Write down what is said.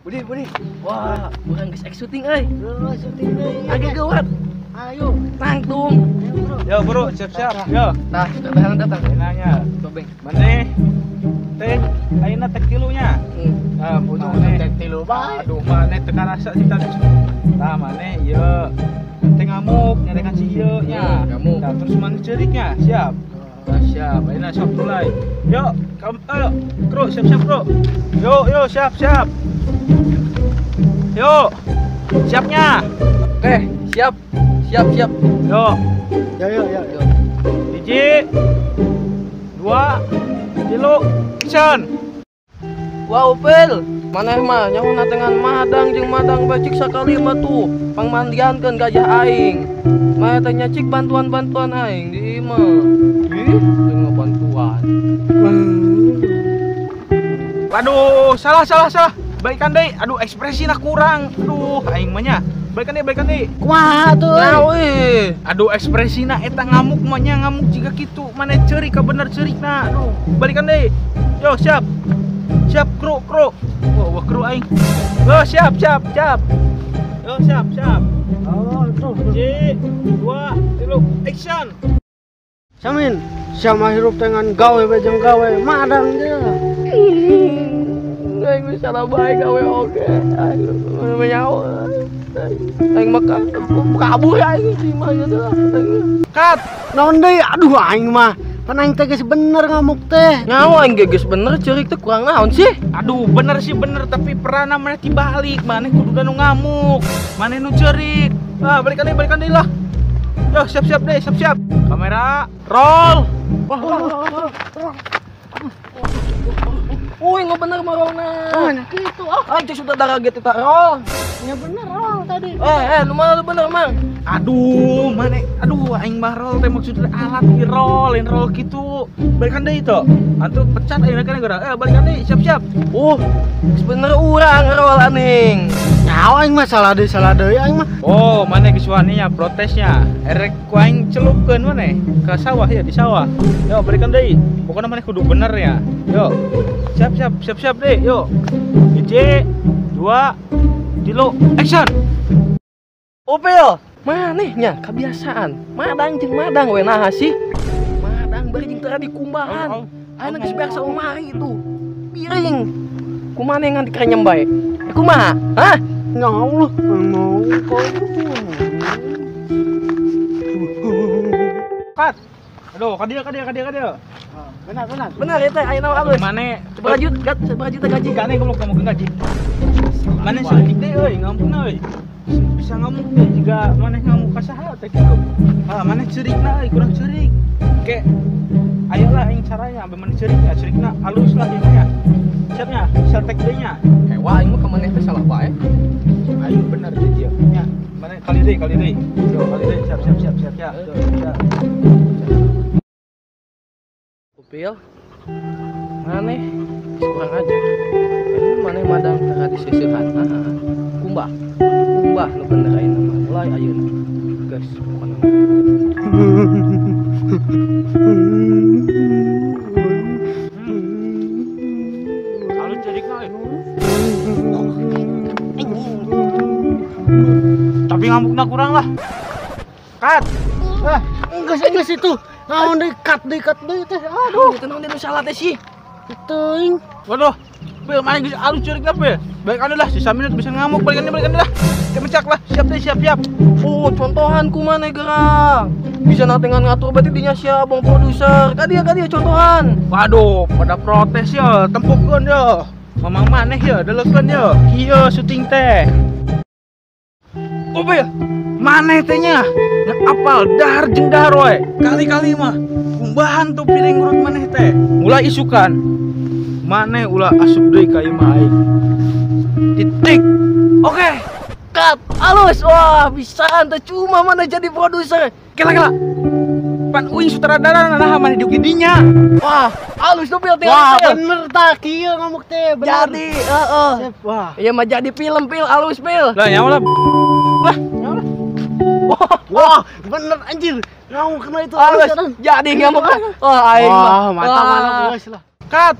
Budi. Wah, orang geus syuting euy. Syuting deh. Agak gawat. Ayo. Tangtung. Yo bro, siap-siap. Yo. Tah, datang. Enaknya. Tobeng. Maneh. Teh, ayeuna teh kilunya. Nah, punya maneh. Teh tilu bae. Aduh, maneh teu karasa sih tadi. Tah, maneh ieu. Teh ngamuk, nyarekan si ieu nya. Ngamuk. Nah, terus maneh ceuriknya, siap. Nah, siap. Ayeuna sok mulai. Yo, ayo, bro, siap-siap, bro. Yo, siap. Yo. Siapnya. Oke, siap. Siap. Yo. Yo. Hiji. 2. 3. Action. Wow, Pel. Maneh mah nyauna tengan madang jeung madang bacik sakali mah tuh pangmandiankeun gajah aing. Mah teh nyacik bantuan-bantuan aing di imah. Ih, jeung bantuan. Waduh, salah. Balikan deui. Aduh, ekspresina kurang. Aduh, aing mah nya. Balikan deui. Kumaha tuh? Nawe. Aduh, ekspresina eta ngamuk mah nya ngamuk jiga kitu. Maneh ceurik ka bener ceurikna. Aduh, balikan deui. Yo, siap. Siap, kru. Wah, kru aing. Yo, siap. Yo, siap. Oh, tuh. 1, 2, 3, action. Samin, sama hirup dengan gawe bejeng gawe madang dia. Aing bisa salah bae gawe oge. Aing menyawa. Aing mah kabur aing di imah gitu lah. Cut. Naon deui? Aduh aing mah. Pan aing teh geus bener ngamuk teh. Nyawa aing geus bener ceurik teh kurang naon sih? Aduh, bener tapi peranna maneh dibalik. Maneh kudu nu ngamuk. Maneh nu ceurik. Ah, balikan deui lah. Yo, siap deh. Kamera, roll. Wih, nggak bener marona. Gitu Aing sudah darah gitu tak roll. Ya bener tadi. Lu mana lu bener mang? Aduh, aing mah roll teh maksudnya alat roll gitu. Balikan deui itu. Antu pecat ayeuna kana gara. Balikan deui, siap. Sebenernya urang roll aning. Nyawa aing mah salah deui aing mah. Oh, maneh geus waninya protesnya. Erek ku aing celupkeun maneh ke sawah ya, di sawah. Yo, balikan deui. Pokoknya maneh kudu bener ya. Yo. Siap deh, yuk. 1, 2, 3, action. Opel, manehnya kebiasaan. Madang we naha sih. Madang bari jeung teu dikumbahan. Ayeuna geus biasa umari itu. Piring. Kumaneh ngan dikerenyem bae. Kumaha? Hah? Ya Allah, mau kau. Cut. Aduh, kadia. Benar. Ya teh ayeuna alus. Maneh Seberajut teh gaji. Gane kamu gaji. Maneh sedikit deh euy, ngampun euy. Bisa ngamuk deh jika maneh ngamuk ka saha teh kitu. Maneh ceurikna euy, kurang ceurik. Oke. Ayolah aing caranya ambe maneh ceurikna halus lah nya. Siapnya, satek deui nya. Wah, aing mah ka maneh teh salah bae. Aing bener jadi ya. Nya, maneh kali deui. Yo, kali deui, siap. Opel, maneh kurang aja. Maneh madang tara di sisihan. Kumbah lu bener ayeuna mah. Mulai ayeuna. Gas, pokona. Halus ceurikna euy. Tapi ngamukna kurang lah. Cut. Geus itu. Naon deui cut deui teh. Aduh, itu naon deui salah teh sih. Teuing. Waduh, Bel, mana geus alus ceurikna Bel. Balikan lah, sisa minut bisa ngamuk, balikan lah. Kemencak lah, siap. Oh, contohan kumaneh gerak. Bisa natengan ngatur berarti dinya sia bong produser. Kadia contohan. Waduh, pada protes ya, tempukeun ya. Mamang maneh ya, deleukeun ya. Kieu syuting teh. Oh Bel, maneh teh nya apal dahar jeung dahar we. Kali-kali mah kumbahan tuh piring urut maneh teh. Mulai isukan. Maneh ulah asup deui ka imah aing. Titik. Oke. Cut. Alus. Wah, bisaan teh cuma mana jadi produser. Kela. Pan uing sutradara nah maneh di dinya. Wah, alus tuh Pil. Wah, bener tak kieu ngamuk teh. Jadi, Sip, wah. Iya mah jadi film alus Pil. Lah nyawa lah. Wah, bener anjir. Ngamuk kena itu Alus. Jadi ngamuk. Wah, aing mah. Wah, mantap geus lah. Cut.